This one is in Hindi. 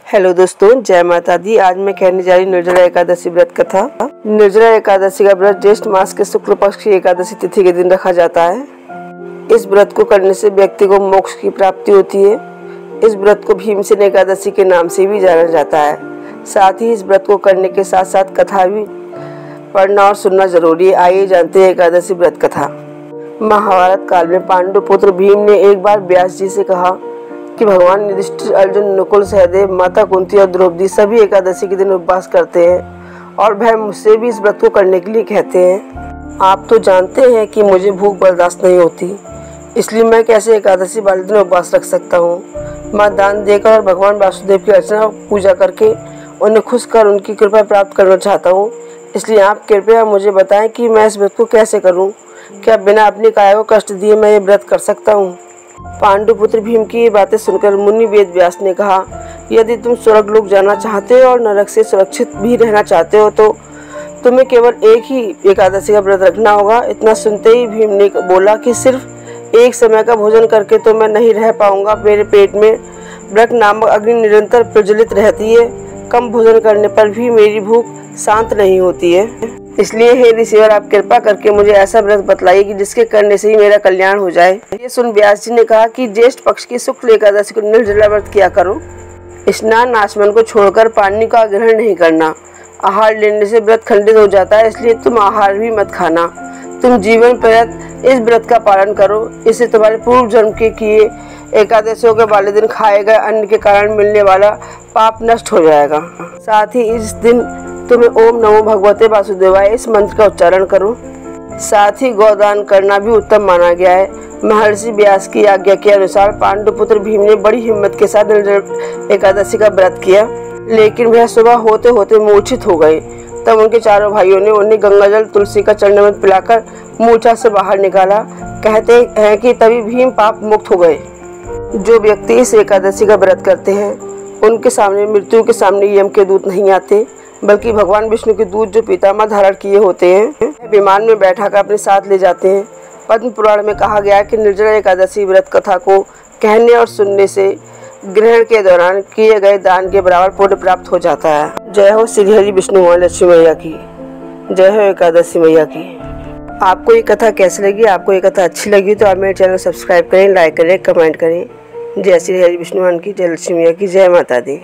हेलो दोस्तों, जय माता दी। आज मैं कहने जा रही निर्जला एकादशी व्रत कथा। निर्जला एकादशी का व्रत ज्येष्ठ मास के शुक्ल पक्ष की एकादशी तिथि के दिन रखा जाता है। इस व्रत को करने से व्यक्ति को मोक्ष की प्राप्ति होती है। इस व्रत को भीमसेन एकादशी के नाम से भी जाना जाता है। साथ ही इस व्रत को करने के साथ साथ कथा भी पढ़ना और सुनना जरूरी है। आइए जानते हैं एकादशी व्रत कथा। महाभारत काल में पांडु पुत्र भीम ने एक बार व्यास जी से कहा कि भगवान युधिष्ठिर, अर्जुन, नकुल, सहदेव, माता कुंती और द्रौपदी सभी एकादशी के दिन उपवास करते हैं और वह मुझसे भी इस व्रत को करने के लिए कहते हैं। आप तो जानते हैं कि मुझे भूख बर्दाश्त नहीं होती, इसलिए मैं कैसे एकादशी वाले दिन उपवास रख सकता हूँ। मैं दान देकर और भगवान वासुदेव की अर्चना पूजा करके उन्हें खुश कर उनकी कृपा प्राप्त करना चाहता हूँ। इसलिए आप कृपया मुझे बताएं कि मैं इस व्रत को कैसे करूँ। क्या बिना अपनी काया को कष्ट दिए मैं ये व्रत कर सकता हूँ? पांडुपुत्र भीम की ये बातें सुनकर मुनि वेद व्यास ने कहा, यदि तुम स्वर्ग लोक जाना चाहते हो और नरक से सुरक्षित भी रहना चाहते हो तो तुम्हें केवल एक ही एकादशी का व्रत रखना होगा। इतना सुनते ही भीम ने बोला कि सिर्फ एक समय का भोजन करके तो मैं नहीं रह पाऊंगा। मेरे पेट में व्रत नामक अग्नि निरंतर प्रज्वलित रहती है। कम भोजन करने पर भी मेरी भूख शांत नहीं होती है। इसलिए हे ऋषिवर, आप कृपा करके मुझे ऐसा व्रत बतलाइए कि जिसके करने से ही मेरा कल्याण हो जाए। ये सुन व्यास जी ने कहा कि ज्येष्ठ पक्ष की शुक्ल एकादशी को निर्जला व्रत किया करो। स्नान आचमन को छोड़कर पानी का ग्रहण नहीं करना। आहार लेने से व्रत खंडित हो जाता है, इसलिए तुम आहार भी मत खाना। तुम जीवन पर्यंत इस व्रत का पालन करो। इससे तुम्हारे पूर्व जन्म के किए एकादशियों के वाले दिन खाए गए अन्न के कारण मिलने वाला पाप नष्ट हो जाएगा। साथ ही इस दिन तुम्हें ओम नमो भगवते वासुदेवाय इस मंत्र का उच्चारण करो। साथ ही गौदान करना भी उत्तम माना गया है। महर्षि व्यास की आज्ञा के अनुसार पांडुपुत्र भीम ने बड़ी हिम्मत के साथ निर्जला एकादशी का व्रत किया, लेकिन वह सुबह होते होते मूर्छित हो गए। तब उनके चारों भाइयों ने उन्हें गंगाजल तुलसी का चरणामृत पिलाकर मूर्छा से बाहर निकाला। कहते हैं कि तभी भीम पाप मुक्त हो गए। जो व्यक्ति इस एकादशी का व्रत करते हैं उनके सामने मृत्यु के सामने यम के दूत नहीं आते, बल्कि भगवान विष्णु के दूत जो पितामह धारण किए होते हैं विमान में बैठा कर अपने साथ ले जाते हैं। पद्म पुराण में कहा गया है कि निर्जला एकादशी व्रत कथा को कहने और सुनने से ग्रहण के दौरान किए गए दान के बराबर पुण्य प्राप्त हो जाता है। जय हो श्री हरि विष्णु भगवान लक्ष्मी मैया की, जय हो एकादशी मैया की। आपको ये कथा कैसी लगी? आपको ये कथा अच्छी लगी तो आप मेरे चैनल सब्सक्राइब करें, लाइक करें, कमेंट करें। जय श्री हरि विष्णु भगवान की, जय लक्ष्मी मैया की, जय माता दी।